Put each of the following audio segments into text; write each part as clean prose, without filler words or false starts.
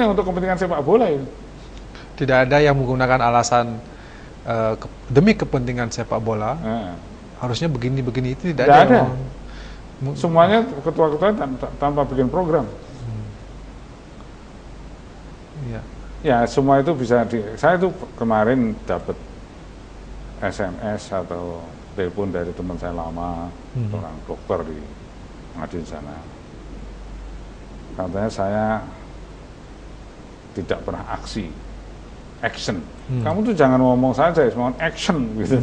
untuk kepentingan sepak bola itu. Tidak ada yang menggunakan alasan demi kepentingan sepak bola. Harusnya begini-begini itu tidak ada. Semuanya ketua-ketua tanpa bikin program. Ya. Ya semua itu bisa saya itu kemarin dapat SMS atau telepon dari teman saya lama, orang dokter di Madiun sana. Katanya saya tidak pernah action. Kamu tuh jangan ngomong saja, mohon action gitu.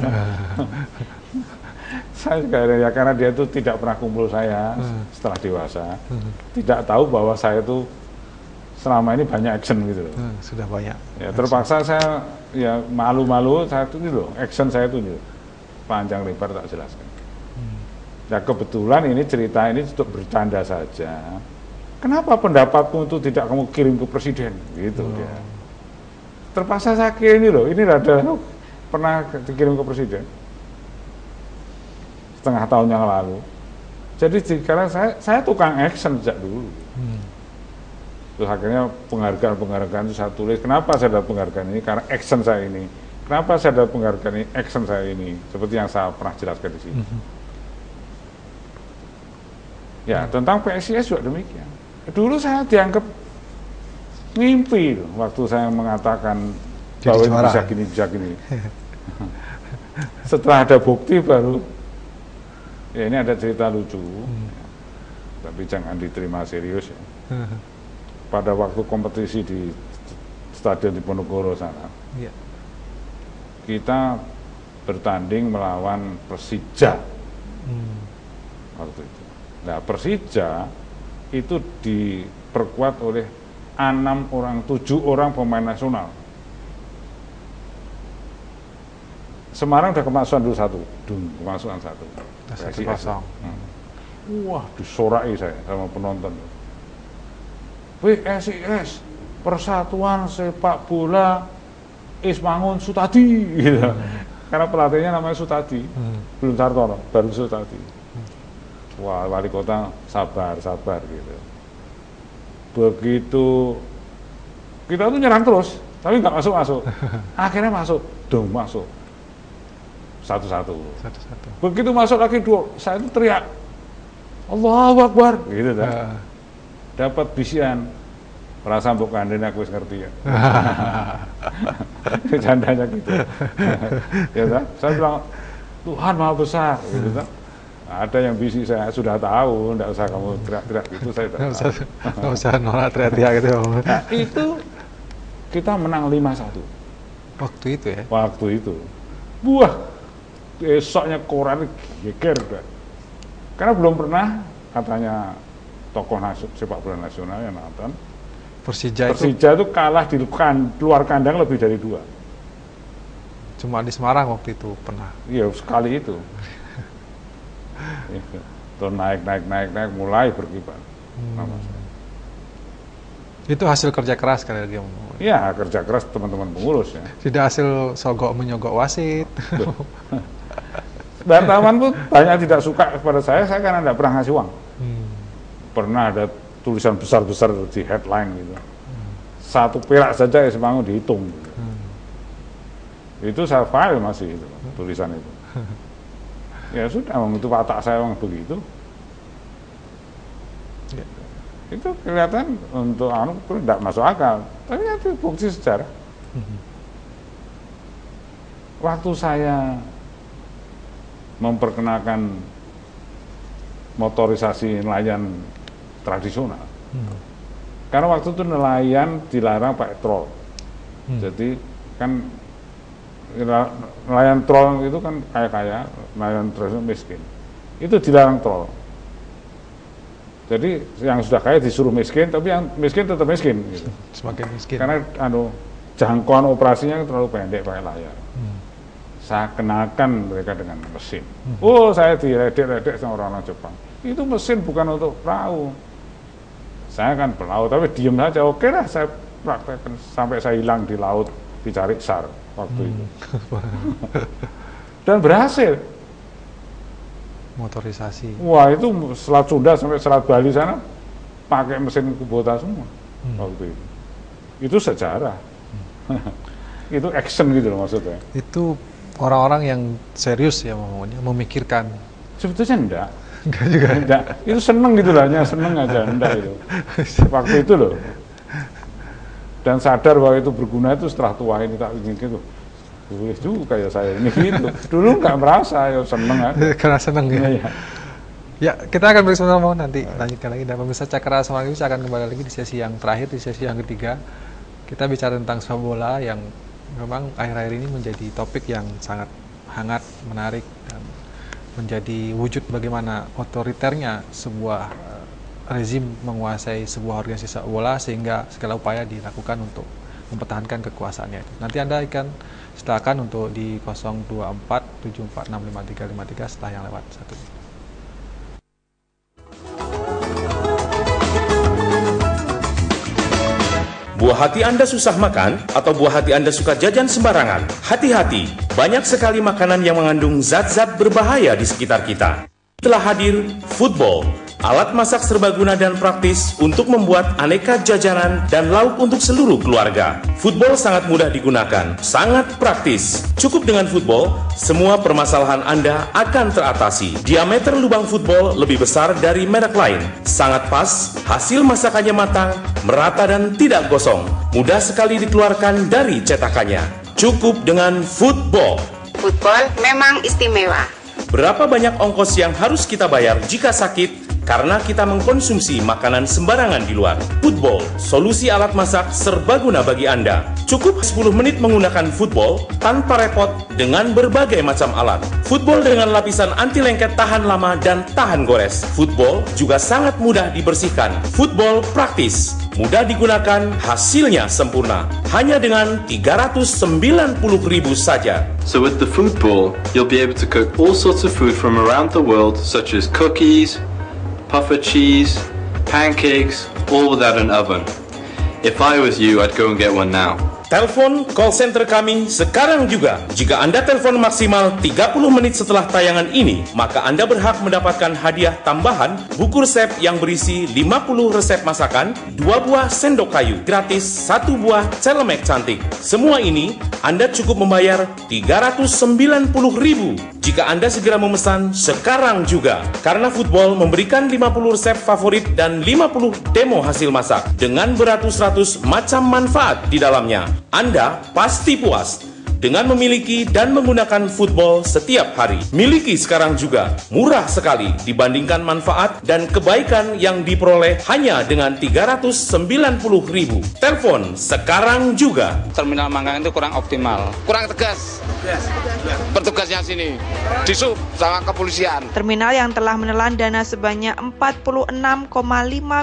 Saya juga ya karena dia itu tidak pernah kumpul saya setelah dewasa, tidak tahu bahwa saya itu selama ini banyak action gitu loh. Sudah banyak. Ya terpaksa saya ya malu-malu saya itu loh, action saya itu panjang lebar tak jelaskan. Ya kebetulan ini cerita ini untuk bercanda saja. Kenapa pendapatmu itu tidak kamu kirim ke presiden? Gitu dia. Terpaksa saya kirim ini loh, ini ada pernah dikirim ke presiden setengah tahun yang lalu. Jadi karena saya tukang action sejak dulu. Terus akhirnya penghargaan itu saya tulis. Kenapa saya dapat penghargaan ini? Karena action saya ini. Kenapa saya dapat penghargaan ini? Action saya ini. Seperti yang saya pernah jelaskan di sini. Ya tentang PSIS juga demikian. Dulu saya dianggap mimpi loh, waktu saya mengatakan bahwa bisa gini. Setelah ada bukti baru, ya ini ada cerita lucu, tapi jangan diterima serius ya. Pada waktu kompetisi di stadion di Ponorogo sana, kita bertanding melawan Persija waktu itu. Nah Persija itu diperkuat oleh 7 orang pemain nasional. Semarang udah kemasukan dulu kemasukan 1. Wah, disorai saya sama penonton. PSIS, Persatuan Sepak Bola Ismangun Sutadi, gitu. Karena pelatihnya namanya Sutadi, belum Sartono, baru Sutadi. Wah, wali kota sabar gitu. Begitu kita tuh nyerang terus, tapi nggak masuk. Akhirnya masuk. 1-1. Begitu masuk lagi 2, saya itu teriak, Allahu Akbar, gitu kan. Dapat bisian, perasaan mbok kandhen aku wis ngerti ya. Candanya gitu. Ya kan? Saya bilang Tuhan Maha Besar, gitu kan. Ada yang bisi saya sudah tahu, enggak usah kamu teriak-teriak gitu, saya enggak usah nolak teriak-teriak gitu. Nah, itu kita menang 5-1. Waktu itu ya? Waktu itu. Wah, besoknya koran geger udah. Karena belum pernah katanya tokoh sepak bola nasional yang nonton Persija itu kalah di luar kandang lebih dari 2. Cuma di Semarang waktu itu pernah. Iya, sekali itu. Terus naik mulai berkibar. Itu hasil kerja keras kali lagi. Iya, kerja keras teman-teman pengurus ya. Tidak hasil sogok menyogok wasit. Wartawan pun banyak tidak suka kepada saya karena tidak pernah ngasih uang. Pernah ada tulisan besar-besar di headline gitu. 1 perak saja Ismangun dihitung. Itu saya file masih itu tulisan itu. Ya sudah, itu watak saya memang begitu. Ya. Itu kelihatan untuk tidak masuk akal. Tapi itu bukti sejarah. Waktu saya memperkenalkan motorisasi nelayan tradisional, karena waktu itu nelayan dilarang pakai trol. Jadi kan nelayan troll itu kan kaya, nelayan tradisional miskin. Itu dilarang troll. Jadi yang sudah kaya disuruh miskin, tapi yang miskin tetap miskin. Gitu. Semakin miskin. Karena jangkauan operasinya terlalu pendek pakai layar. Saya kenalkan mereka dengan mesin. Oh, saya diledek-ledek sama orang Jepang. Itu mesin bukan untuk perahu. Saya kan pelaut, tapi diem saja. Oke lah, saya praktekkan sampai saya hilang di laut, dicari SAR waktu itu. Dan berhasil. Motorisasi. Wah, itu Selat Sunda sampai Selat Bali sana pakai mesin Kubota semua waktu itu. Itu sejarah. Itu action gitu loh maksudnya. Itu orang-orang yang serius ya maunya, memikirkan. Sebetulnya enggak. Enggak juga. Enggak. Itu seneng gitu lah, hanya seneng aja, enggak itu. Waktu itu loh. Dan sadar bahwa itu berguna itu setelah tua ini tak gitu. Boleh juga ya saya ini gitu. Dulu nggak merasa, ya seneng aja. Karena seneng ya. Iya. Ya, kita akan beri sebentar, mau nanti lanjutkan lagi. Dan pemirsa Cakra Semarang News akan kembali lagi di sesi yang terakhir, di sesi yang ketiga. Kita bicara tentang sepak bola yang memang akhir-akhir ini menjadi topik yang sangat hangat, menarik, dan menjadi wujud bagaimana otoriternya sebuah rezim menguasai sebuah organisasi sepak bola, sehingga segala upaya dilakukan untuk mempertahankan kekuasaannya itu. Nanti Anda akan silakan untuk di 024 746 5353 setelah yang lewat satu. Buah hati Anda susah makan atau buah hati Anda suka jajan sembarangan? Hati-hati, banyak sekali makanan yang mengandung zat-zat berbahaya di sekitar kita. Telah hadir Foodball, alat masak serbaguna dan praktis untuk membuat aneka jajanan dan lauk untuk seluruh keluarga. Foodball sangat mudah digunakan, sangat praktis. Cukup dengan Foodball, semua permasalahan Anda akan teratasi. Diameter lubang Foodball lebih besar dari merek lain. Sangat pas, hasil masakannya matang, merata dan tidak gosong. Mudah sekali dikeluarkan dari cetakannya. Cukup dengan Foodball. Foodball memang istimewa. Berapa banyak ongkos yang harus kita bayar jika sakit karena kita mengkonsumsi makanan sembarangan di luar? Foodball, solusi alat masak serbaguna bagi Anda. Cukup 10 menit menggunakan Foodball tanpa repot dengan berbagai macam alat. Foodball dengan lapisan anti lengket tahan lama dan tahan gores. Foodball juga sangat mudah dibersihkan. Foodball praktis, mudah digunakan, hasilnya sempurna. Hanya dengan 390.000 saja. So with the Foodball, you'll be able to cook all sorts of food from around the world, such as cookies, puffer cheese, pancakes, all without an oven. If I was you, I'd go and get one now. Telepon call center kami sekarang juga. Jika Anda telepon maksimal 30 menit setelah tayangan ini, maka Anda berhak mendapatkan hadiah tambahan buku resep yang berisi 50 resep masakan, 2 buah sendok kayu, gratis 1 buah celemek cantik. Semua ini Anda cukup membayar 390.000 jika Anda segera memesan sekarang juga. Karena Foodball memberikan 50 resep favorit dan 50 demo hasil masak dengan beratus-ratus macam manfaat di dalamnya. Anda pasti puas dengan memiliki dan menggunakan Foodball setiap hari. Miliki sekarang juga, murah sekali dibandingkan manfaat dan kebaikan yang diperoleh hanya dengan 390.000. Telepon sekarang juga. Terminal Manggarai itu kurang optimal, kurang tegas. Petugasnya sini disub sama kepolisian. Terminal yang telah menelan dana sebanyak 46,5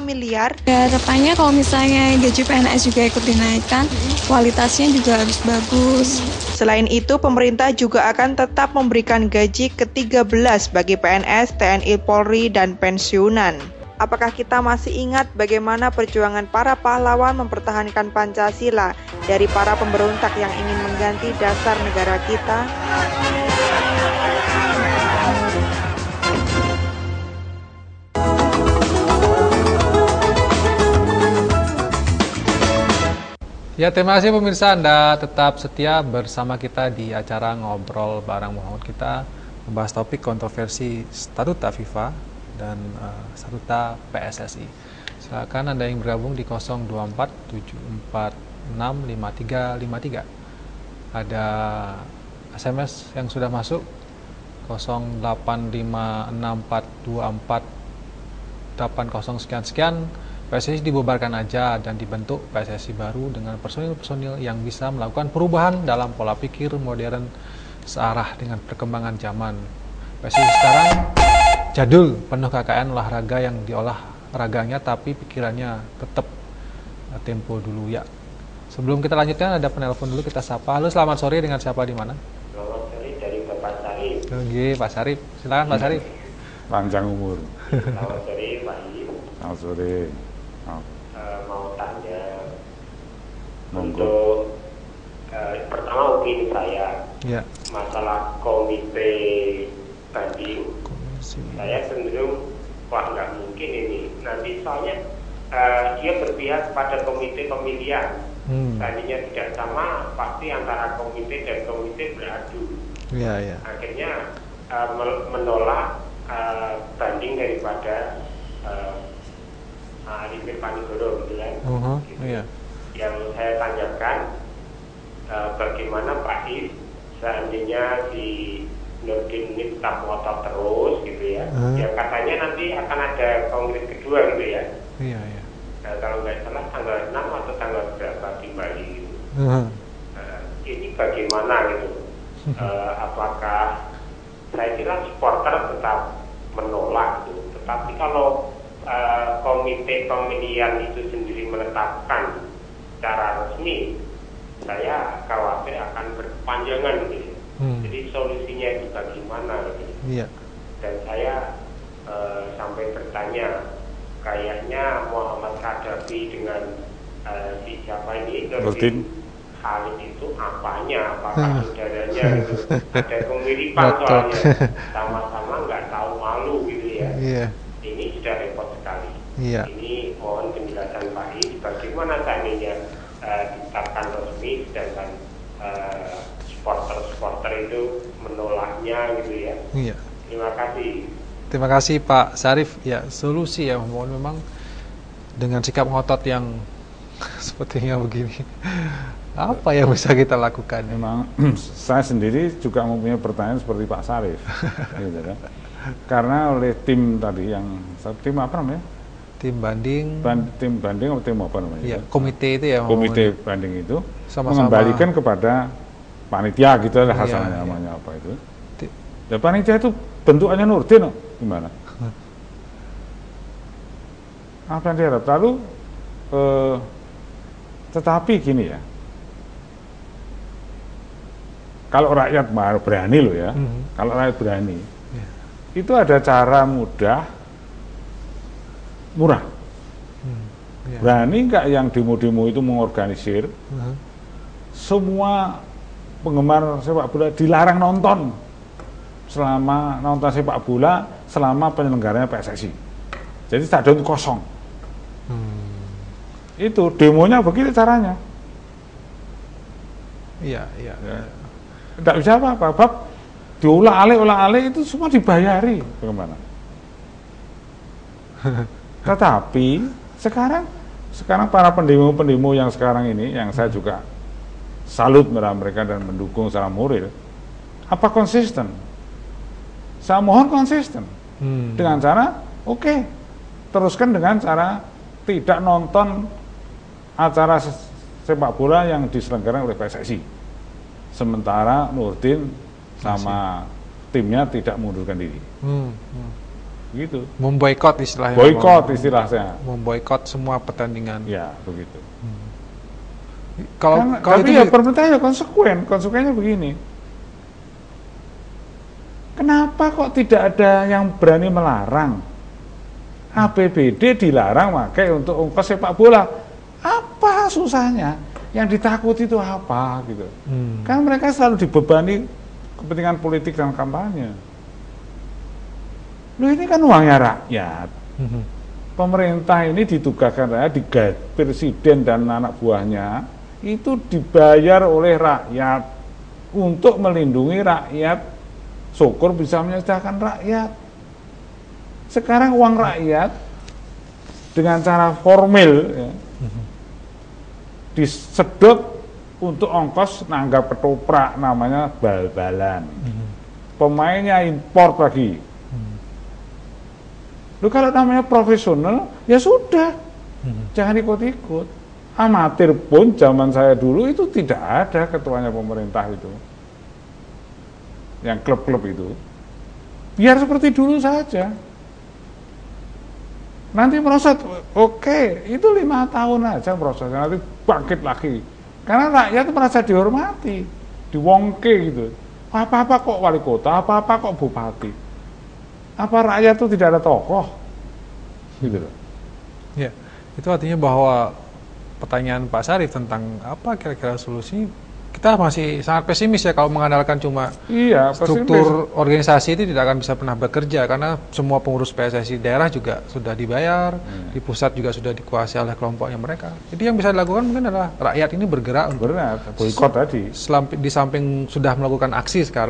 miliar. Harapannya kalau misalnya gaji PNS juga ikut dinaikkan, kualitasnya juga harus bagus. Selain itu, pemerintah juga akan tetap memberikan gaji ke-13 bagi PNS, TNI, Polri, dan pensiunan. Apakah kita masih ingat bagaimana perjuangan para pahlawan mempertahankan Pancasila dari para pemberontak yang ingin mengganti dasar negara kita? Ya, terima kasih pemirsa, Anda tetap setia bersama kita di acara Ngobrol Bareng Muhammad. Kita membahas topik kontroversi statuta FIFA dan statuta PSSI. Silakan Anda yang bergabung di 024 746 5353. Ada SMS yang sudah masuk 0856424880 sekian-sekian. PSSI dibubarkan aja dan dibentuk PSSI baru dengan personil-personil yang bisa melakukan perubahan dalam pola pikir modern searah dengan perkembangan zaman. PSSI sekarang jadul, penuh KKN olahraga yang diolah raganya tapi pikirannya tetap tempo dulu ya. Sebelum kita lanjutkan ada penelpon dulu, kita sapa. Halo, selamat sore, dengan siapa di mana? Selamat sore dari Bapak Sarif. Oke, Pak Sarif. Silakan Pak Sarif. Panjang umur. Selamat sore Pak Yip. Selamat sore. Mau tanya Monggo. untuk pertama opini saya Ya. masalah komite banding. Saya cenderung wah nggak mungkin ini nanti, soalnya dia berpihak pada komite pemilihan. Tadinya tidak sama, pasti antara komite dan komite beradu. Akhirnya menolak banding daripada Arifin Panigoro gitu kan. Yang saya tanyakan, bagaimana Pak Is seandainya si Nurdin ini tetap ngotot terus gitu ya. Yang katanya nanti akan ada kongres kedua gitu ya. Kalau nggak salah tanggal 6 atau tanggal berapa di Bali gitu. Ini bagaimana gitu? Apakah saya kira supporter tetap menolak gitu. Tetapi kalau komite pemilihan itu sendiri menetapkan secara resmi, saya khawatir akan berkepanjangan gitu ya. Jadi solusinya itu bagaimana gitu. Dan saya sampai bertanya, kayaknya Muhammad Kadafi dengan si siapa ini Nurdin Halid itu apanya, apakah saudaranya gitu. Ada kemiripan soalnya, sama-sama nggak tahu malu gitu ya. Ini sudah repot sekali. Ini mohon penjelasan Pak Is, bagaimana seandainya ditetapkan resmi sedangkan supporter itu menolaknya gitu ya. Terima kasih. Terima kasih Pak Syarif. Ya, solusi ya, mohon memang dengan sikap ngotot yang sepertinya begini, apa yang bisa kita lakukan? Memang saya sendiri juga mempunyai pertanyaan seperti Pak Syarif, gitu kan? Karena oleh tim tadi yang tim apa namanya? Tim banding. Tim banding atau tim apa namanya? Ya, komite itu ya. Komite banding itu sama-sama mengembalikan kepada panitia gitu lah hasilnya namanya apa itu. Dan panitia itu bentukannya Nurdin, gimana? Apa yang diharap? Lalu, tetapi gini ya, kalau rakyat berani loh ya, kalau rakyat berani, itu ada cara mudah, murah. Berani nggak yang demo-demo itu mengorganisir, semua penggemar sepak bola dilarang nonton selama nonton sepak bola selama penyelenggaranya PSSI. Jadi stadion kosong. Itu demonya begitu caranya. Tidak bisa apa-apa. Bab diulang-alik itu semua dibayari. Bagaimana? Tetapi sekarang para pendemo-pendemo yang sekarang ini, yang saya juga salut mereka dan mendukung secara moral, apa konsisten? Saya mohon konsisten dengan cara teruskan dengan cara tidak nonton acara sepak bola yang diselenggarakan oleh PSSI, sementara Nurdin sama timnya tidak mengundurkan diri. Gitu. Memboikot istilahnya. Boikot istilahnya. Memboikot semua pertandingan. Ya begitu. Kalau tapi ya pemerintah ya konsekuennya begini. Kenapa kok tidak ada yang berani melarang? APBD dilarang pakai untuk ongkos sepak bola. Apa susahnya? Yang ditakuti itu apa gitu? Kan mereka selalu dibebani kepentingan politik dan kampanye. Loh, ini kan uangnya rakyat. Pemerintah ini ditugaskan rakyat, presiden dan anak buahnya itu dibayar oleh rakyat untuk melindungi rakyat. Syukur bisa menyejahterakan rakyat. Sekarang uang rakyat dengan cara formil ya, disedot untuk ongkos nanggap ketoprak, namanya bal-balan. Pemainnya import lagi. Lu kalau namanya profesional ya sudah, jangan ikut-ikut. Amatir pun zaman saya dulu itu tidak ada ketuanya pemerintah itu. Yang klub-klub itu biar seperti dulu saja. Nanti merosot, itu 5 tahun aja prosesnya, nanti bangkit lagi. Karena rakyat merasa dihormati, diwongke gitu. Apa-apa kok wali kota, apa-apa kok bupati. Apa rakyat itu tidak ada tokoh? Gitu loh. Ya, itu artinya bahwa pertanyaan Pak Syarif tentang apa kira-kira solusi kita masih sangat pesimis ya kalau mengandalkan cuma struktur organisasi itu tidak akan bisa pernah bekerja, karena semua pengurus PSSI daerah juga sudah dibayar, di pusat juga sudah dikuasai oleh kelompoknya mereka. Jadi yang bisa dilakukan mungkin adalah rakyat ini bergerak untuk boikot tadi. Di samping sudah melakukan aksi sekarang,